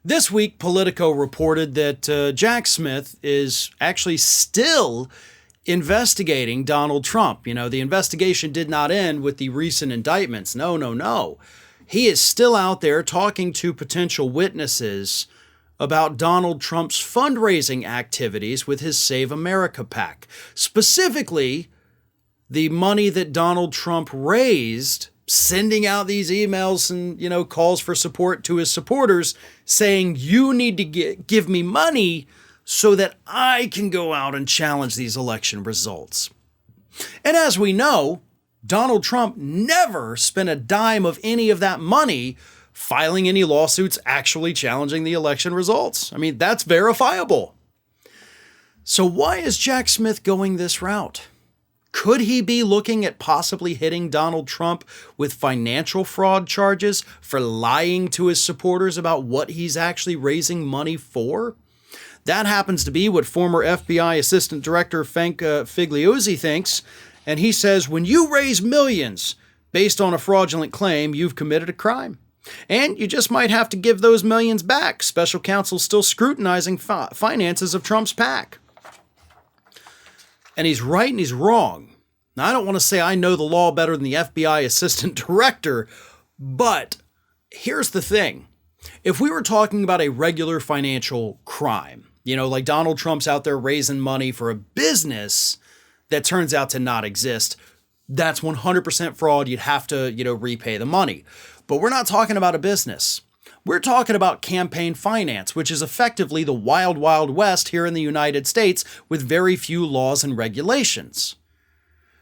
This week, Politico reported that Jack Smith is actually still investigating Donald Trump. You know, the investigation did not end with the recent indictments. No. He is still out there talking to potential witnesses about Donald Trump's fundraising activities with his Save America PAC. Specifically, the money that Donald Trump raised, sending out these emails and, calls for support to his supporters saying, you need to give me money so that I can go out and challenge these election results. And as we know, Donald Trump never spent a dime of any of that money filing any lawsuits actually challenging the election results. I mean, that's verifiable. So why is Jack Smith going this route? Could he be looking at possibly hitting Donald Trump with financial fraud charges for lying to his supporters about what he's actually raising money for? That happens to be what former FBI Assistant Director Frank Figliuzzi thinks, and he says when you raise millions based on a fraudulent claim, you've committed a crime. And you just might have to give those millions back. Special counsel's still scrutinizing finances of Trump's PAC. And he's right and he's wrong. Now, I don't want to say I know the law better than the FBI Assistant Director, but here's the thing. If we were talking about a regular financial crime, like Donald Trump's out there raising money for a business that turns out to not exist, that's 100% fraud. You'd have to, repay the money. But we're not talking about a business. We're talking about campaign finance, which is effectively the wild, wild west here in the United States with very few laws and regulations.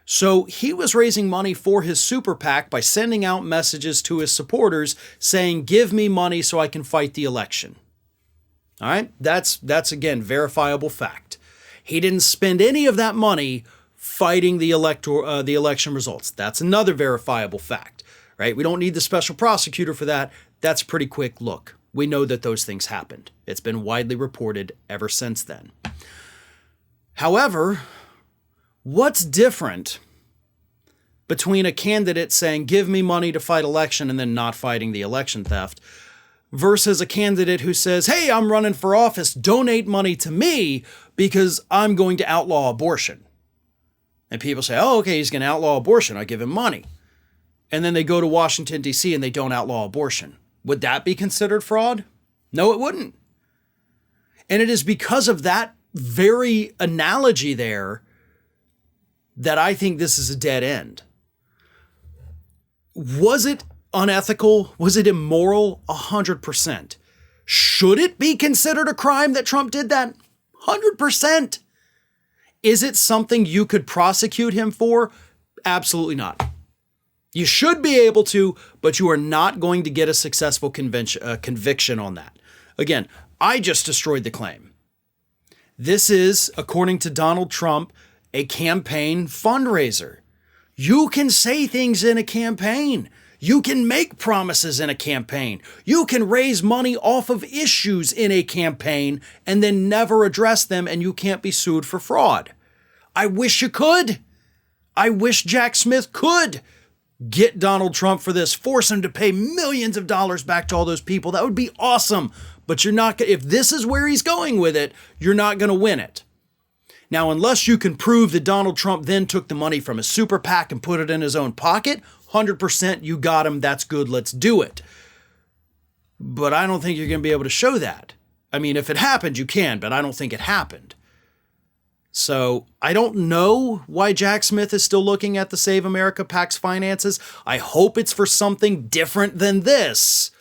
So he was raising money for his super PAC by sending out messages to his supporters saying, give me money so I can fight the election. All right, that's again, verifiable fact. He didn't spend any of that money fighting the election results. That's another verifiable fact, right? We don't need the special prosecutor for that. That's a pretty quick look. We know that those things happened. It's been widely reported ever since then. However, what's different between a candidate saying, give me money to fight election and then not fighting the election theft versus a candidate who says, hey, I'm running for office, donate money to me because I'm going to outlaw abortion. And people say, oh, okay, he's going to outlaw abortion. I give him money. And then they go to Washington, D.C. and they don't outlaw abortion. Would that be considered fraud? No, it wouldn't. And it is because of that very analogy there that I think this is a dead end. Was it unethical? Was it immoral? 100%. Should it be considered a crime that Trump did that? 100%. Is it something you could prosecute him for? Absolutely not. You should be able to, but you are not going to get a successful conviction on that. Again, I just destroyed the claim. This is, according to Donald Trump, a campaign fundraiser. You can say things in a campaign. You can make promises in a campaign. You can raise money off of issues in a campaign and then never address them, and you can't be sued for fraud. I wish you could. I wish Jack Smith could get Donald Trump for this, force him to pay millions of dollars back to all those people. That would be awesome. But you're not, if this is where he's going with it, you're not going to win it. Now, unless you can prove that Donald Trump then took the money from his super PAC and put it in his own pocket, 100% you got him. That's good. Let's do it. But I don't think you're going to be able to show that. I mean, if it happened, you can, but I don't think it happened. So I don't know why Jack Smith is still looking at the Save America PAC's finances. I hope it's for something different than this.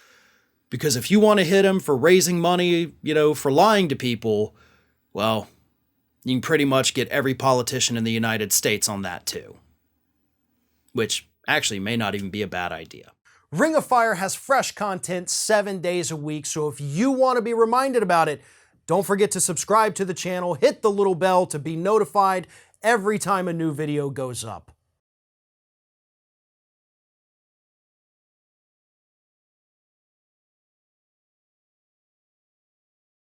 Because if you want to hit him for raising money, for lying to people, well, you can pretty much get every politician in the United States on that too. Which actually may not even be a bad idea. Ring of Fire has fresh content 7 days a week, so if you want to be reminded about it, don't forget to subscribe to the channel, hit the little bell to be notified every time a new video goes up.